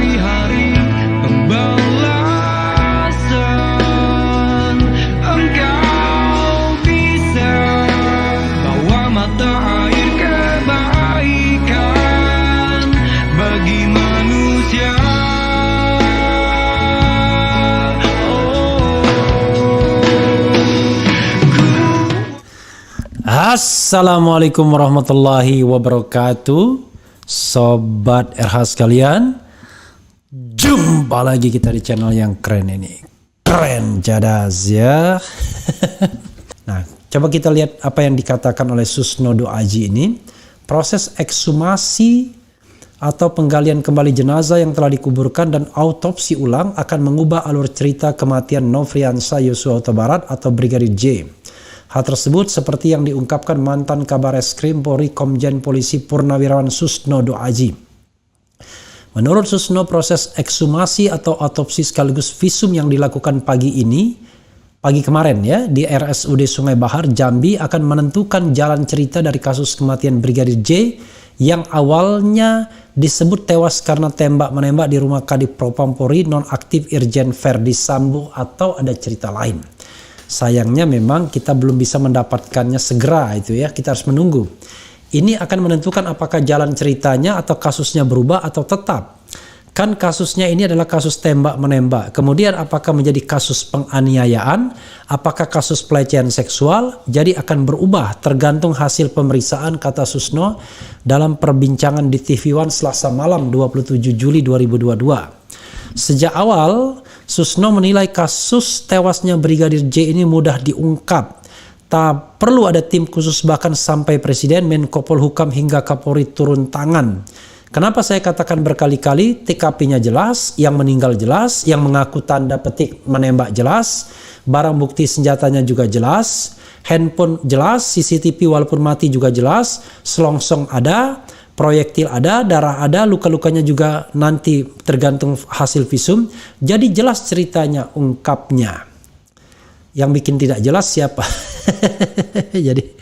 hari-hari pembalasan. Engkau bisa bawa mata air kebaikan bagi manusia. Assalamualaikum warahmatullahi wabarakatuh, Sobat RH sekalian. Jumpa lagi kita di channel yang keren ini, keren jadas ya. Nah, coba kita lihat apa yang dikatakan oleh Susnodo Aji ini. Proses ekshumasi atau penggalian kembali jenazah yang telah dikuburkan dan autopsi ulang akan mengubah alur cerita kematian Nofriansah Yosua Huta Barat atau Brigadir J. Hal tersebut seperti yang diungkapkan mantan Kabareskrim Polri Komjen Polisi Purnawirawan Susnodo Aji. Menurut Susno, proses ekshumasi atau autopsi sekaligus visum yang dilakukan pagi kemarin ya di RSUD Sungai Bahar Jambi akan menentukan jalan cerita dari kasus kematian Brigadir J yang awalnya disebut tewas karena tembak-menembak di rumah Kadif Propam Polri nonaktif Irjen Verdi Sambo atau ada cerita lain. Sayangnya memang kita belum bisa mendapatkannya segera itu ya, kita harus menunggu. Ini akan menentukan apakah jalan ceritanya atau kasusnya berubah atau tetap. Kan kasusnya ini adalah kasus tembak-menembak. Kemudian apakah menjadi kasus penganiayaan, apakah kasus pelecehan seksual, jadi akan berubah tergantung hasil pemeriksaan, kata Susno dalam perbincangan di TV One Selasa malam 27 Juli 2022. Sejak awal, Susno menilai kasus tewasnya Brigadir J ini mudah diungkap. Tak perlu ada tim khusus bahkan sampai Presiden, Menko Polhukam hingga Kapolri turun tangan. Kenapa saya katakan berkali-kali, TKP-nya jelas, yang meninggal jelas, yang mengaku tanda petik menembak jelas, barang bukti senjatanya juga jelas, handphone jelas, CCTV walaupun mati juga jelas, selongsong ada, proyektil ada, darah ada, luka-lukanya juga nanti tergantung hasil visum. Jadi jelas ceritanya, ungkapnya. Yang bikin tidak jelas siapa? Jadi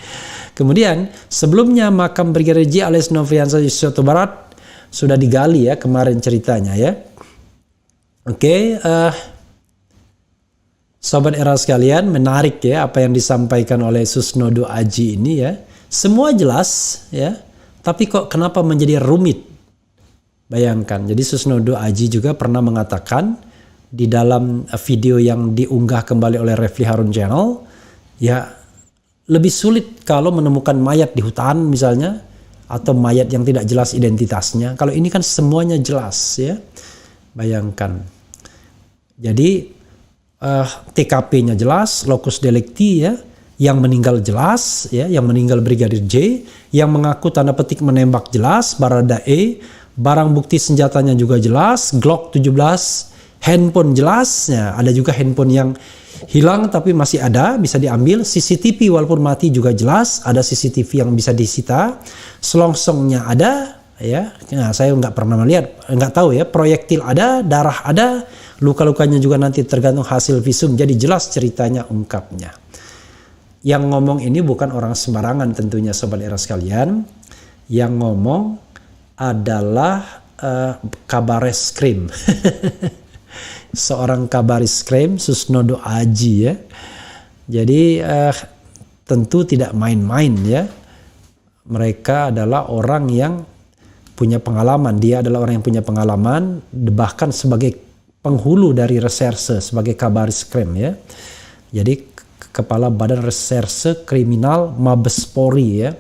kemudian sebelumnya makam Brigadir J alias Nofriansah Yosua Huta Barat sudah digali ya kemarin ceritanya ya. Oke, Sobat Era sekalian, menarik ya apa yang disampaikan oleh Susnodo Aji ini ya. Semua jelas ya. Tapi kok kenapa menjadi rumit? Bayangkan, jadi Susnodo Aji juga pernah mengatakan di dalam video yang diunggah kembali oleh Refli Harun Channel, ya lebih sulit kalau menemukan mayat di hutan misalnya, atau mayat yang tidak jelas identitasnya. Kalau ini kan semuanya jelas ya, bayangkan. Jadi TKP-nya jelas, locus delicti ya, yang meninggal jelas ya, yang meninggal Brigadir J, yang mengaku tanda petik menembak jelas Baradae, barang bukti senjatanya juga jelas, Glock 17, handphone jelas ya, ada juga handphone yang hilang tapi masih ada, bisa diambil, CCTV walaupun mati juga jelas, ada CCTV yang bisa disita, selongsongnya ada ya. Nah, saya nggak pernah melihat, nggak tahu ya, proyektil ada, darah ada, luka-lukanya juga nanti tergantung hasil visum, jadi jelas ceritanya, ungkapnya. Yang ngomong ini bukan orang sembarangan tentunya Sobat Era sekalian. Yang ngomong adalah Kabareskrim. Seorang Kabareskrim, Susnodo Aji ya. Jadi tentu tidak main-main ya. Mereka adalah orang yang punya pengalaman. Dia adalah orang yang punya pengalaman, bahkan sebagai penghulu dari reserse, sebagai Kabareskrim ya. Jadi Kepala Badan Reserse Kriminal Mabes Polri ya,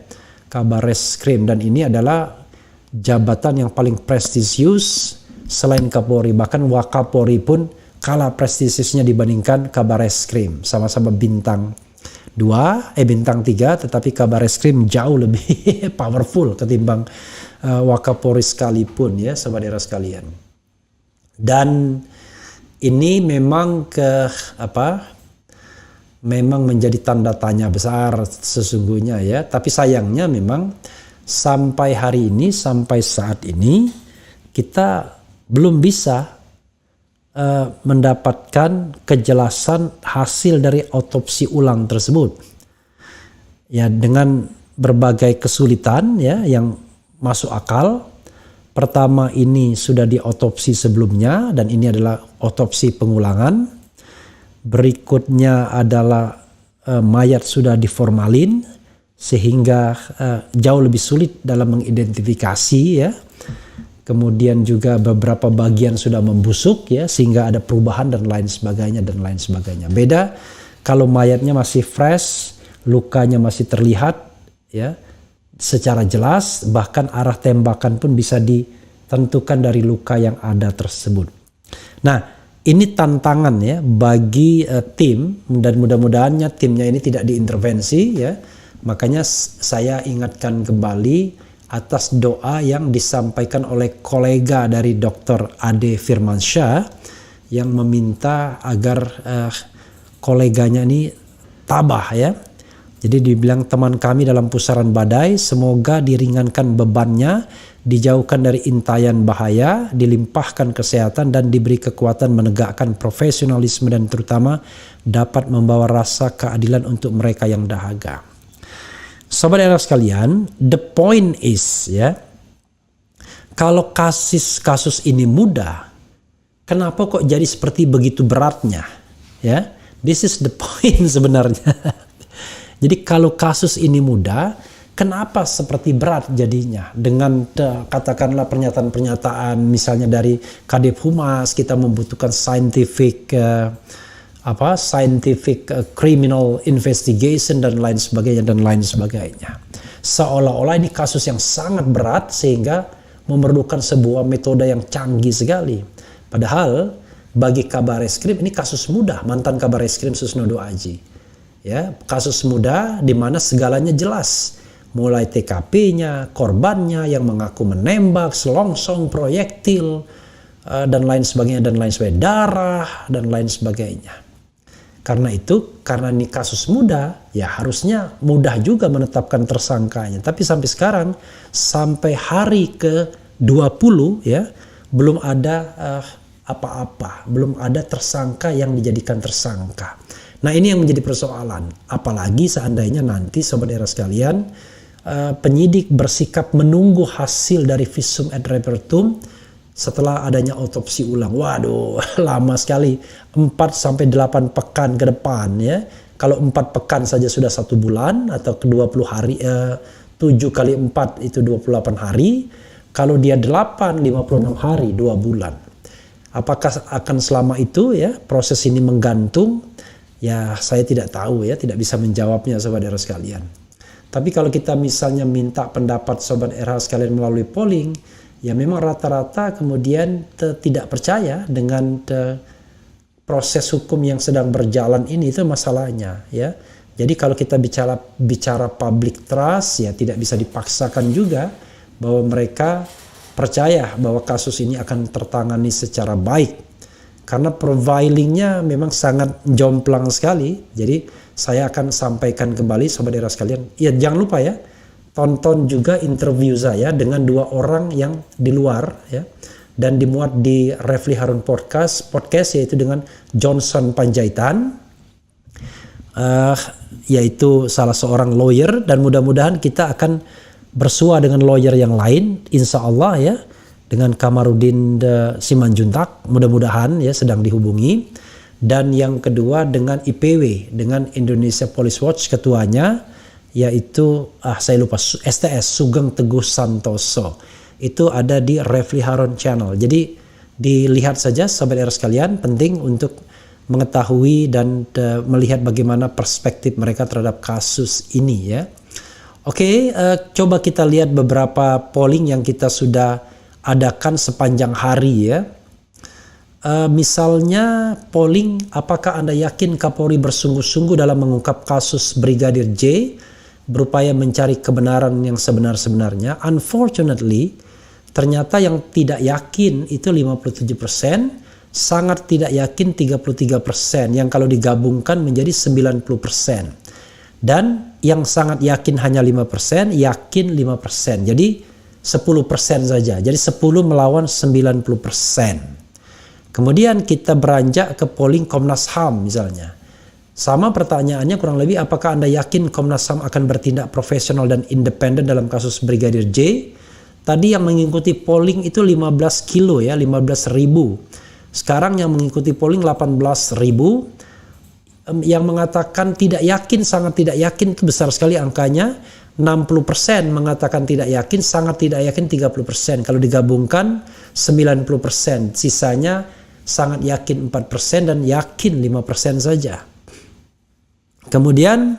Kabareskrim, dan ini adalah jabatan yang paling prestisius selain Kapolri, bahkan Wakapolri pun kalah prestisiusnya dibandingkan Kabareskrim, sama-sama bintang 2, bintang 3, tetapi Kabareskrim jauh lebih powerful ketimbang Wakapolri sekalipun ya, Sobat Era sekalian. Dan ini memang memang menjadi tanda tanya besar sesungguhnya ya. Tapi sayangnya memang sampai hari ini, sampai saat ini kita belum bisa mendapatkan kejelasan hasil dari otopsi ulang tersebut. Ya, dengan berbagai kesulitan ya yang masuk akal, pertama ini sudah diotopsi sebelumnya dan ini adalah otopsi pengulangan. Berikutnya adalah mayat sudah diformalin sehingga jauh lebih sulit dalam mengidentifikasi ya. Kemudian juga beberapa bagian sudah membusuk ya sehingga ada perubahan dan lain sebagainya dan lain sebagainya. Beda kalau mayatnya masih fresh, lukanya masih terlihat ya secara jelas, bahkan arah tembakan pun bisa ditentukan dari luka yang ada tersebut. Nah, ini tantangan ya bagi tim dan mudah-mudahannya timnya ini tidak diintervensi ya. Makanya saya ingatkan kembali atas doa yang disampaikan oleh kolega dari Dr. Ade Firmansyah yang meminta agar koleganya ini tabah ya. Jadi dibilang teman kami dalam pusaran badai, semoga diringankan bebannya, dijauhkan dari intayan bahaya, dilimpahkan kesehatan dan diberi kekuatan menegakkan profesionalisme dan terutama dapat membawa rasa keadilan untuk mereka yang dahaga. Sobat era sekalian, the point is ya, kalau kasus ini mudah, kenapa kok jadi seperti begitu beratnya? Ya, this is the point sebenarnya. Jadi kalau kasus ini mudah, kenapa seperti berat jadinya? Dengan katakanlah pernyataan-pernyataan misalnya dari Kadif Humas, kita membutuhkan scientific criminal investigation dan lain sebagainya. Seolah-olah ini kasus yang sangat berat sehingga memerlukan sebuah metode yang canggih sekali. Padahal bagi Kabar Eskrim ini kasus mudah, mantan Kabar Eskrim Susnodo Aji. Ya, kasus mudah di mana segalanya jelas. Mulai TKP-nya, korbannya yang mengaku menembak, selongsong, proyektil dan lain sebagainya, darah dan lain sebagainya. Karena itu, karena ini kasus mudah, ya harusnya mudah juga menetapkan tersangkanya. Tapi sampai sekarang, sampai hari ke-20 ya, belum ada apa-apa, belum ada tersangka yang dijadikan tersangka. Nah, ini yang menjadi persoalan. Apalagi seandainya nanti sobat era sekalian, penyidik bersikap menunggu hasil dari visum et repertum setelah adanya otopsi ulang. Waduh, lama sekali. 4-8 pekan ke depan ya. Kalau 4 pekan saja sudah 1 bulan atau ke 20 hari 7 kali 4 itu 28 hari. Kalau dia 8 56 hari 2 bulan. Apakah akan selama itu ya proses ini menggantung? Ya saya tidak tahu ya, tidak bisa menjawabnya sobat era sekalian. Tapi kalau kita misalnya minta pendapat sobat era sekalian melalui polling, ya memang rata-rata kemudian tidak percaya dengan proses hukum yang sedang berjalan ini, itu masalahnya ya. Jadi kalau kita bicara public trust, ya tidak bisa dipaksakan juga bahwa mereka percaya bahwa kasus ini akan tertangani secara baik. Karena profilingnya memang sangat jomplang sekali. Jadi saya akan sampaikan kembali sobat era sekalian. Ya jangan lupa ya, tonton juga interview saya dengan 2 orang yang di luar ya, dan dimuat di Refli Harun podcast yaitu dengan Johnson Panjaitan, yaitu salah seorang lawyer, dan mudah-mudahan kita akan bersua dengan lawyer yang lain insya Allah ya, dengan Kamarudin Simanjuntak mudah-mudahan ya sedang dihubungi, dan yang kedua dengan IPW, dengan Indonesia Police Watch ketuanya yaitu saya lupa, STS Sugeng Teguh Santoso. Itu ada di Refli Harun Channel. Jadi dilihat saja sobat era sekalian, penting untuk mengetahui dan melihat bagaimana perspektif mereka terhadap kasus ini ya. Oke, coba kita lihat beberapa polling yang kita sudah adakan sepanjang hari ya. Misalnya polling, apakah Anda yakin Kapolri bersungguh-sungguh dalam mengungkap kasus Brigadir J, berupaya mencari kebenaran yang sebenar-sebenarnya? Unfortunately, ternyata yang tidak yakin itu 57%, sangat tidak yakin 33%, yang kalau digabungkan menjadi 90%. Dan yang sangat yakin hanya 5%, yakin 5%. Jadi 10% saja. Jadi 10 melawan 90%. Kemudian kita beranjak ke polling Komnas HAM misalnya. Sama pertanyaannya kurang lebih, apakah Anda yakin Komnas HAM akan bertindak profesional dan independen dalam kasus Brigadir J? Tadi yang mengikuti polling itu 15 kilo ya, 15.000. Sekarang yang mengikuti polling 18.000. Yang mengatakan tidak yakin, sangat tidak yakin itu besar sekali angkanya. 60% mengatakan tidak yakin, sangat tidak yakin 30%. Kalau digabungkan 90%. Sisanya sangat yakin 4% dan yakin 5% saja. Kemudian,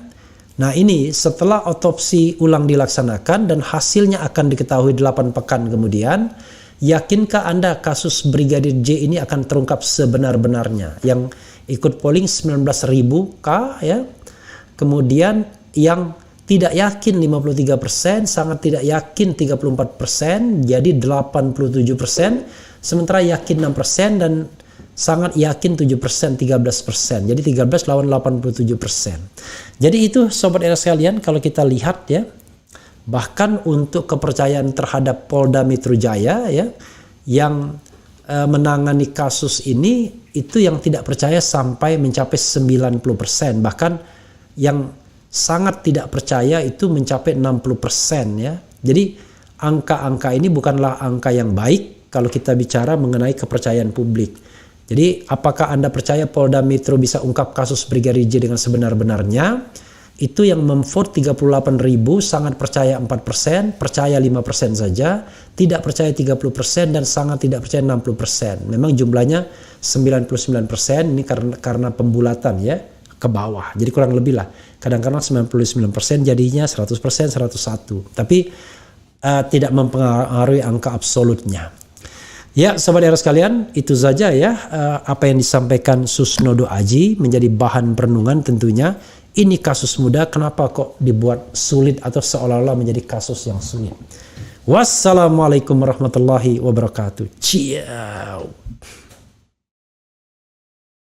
nah ini setelah otopsi ulang dilaksanakan dan hasilnya akan diketahui 8 pekan kemudian, yakinkah Anda kasus Brigadir J ini akan terungkap sebenar-benarnya? Yang ikut polling 19.000 ya. Kemudian yang tidak yakin 53%, sangat tidak yakin 34%, jadi 87%, sementara yakin 6% dan sangat yakin 7%, 13%. Jadi 13 lawan 87%. Jadi itu sobat era sekalian, kalau kita lihat ya, bahkan untuk kepercayaan terhadap Polda Metro Jaya ya, yang menangani kasus ini, itu yang tidak percaya sampai mencapai 90%. Bahkan yang sangat tidak percaya itu mencapai 60% ya. Jadi angka-angka ini bukanlah angka yang baik kalau kita bicara mengenai kepercayaan publik. Jadi apakah Anda percaya Polda Metro bisa ungkap kasus Brigadir J dengan sebenar-benarnya? Itu yang memvote 38.000, sangat percaya 4%, percaya 5% saja, tidak percaya 30% dan sangat tidak percaya 60%. Memang jumlahnya 99%, ini karena pembulatan ya ke bawah. Jadi kurang lebih lah. Kadang-kadang 99% jadinya 100%, 101. Tapi tidak mempengaruhi angka absolutnya. Ya, sobat era sekalian, itu saja ya apa yang disampaikan Susnodo Aji menjadi bahan perenungan tentunya. Ini kasus mudah, kenapa kok dibuat sulit atau seolah-olah menjadi kasus yang sulit. Wassalamualaikum warahmatullahi wabarakatuh. Ciao.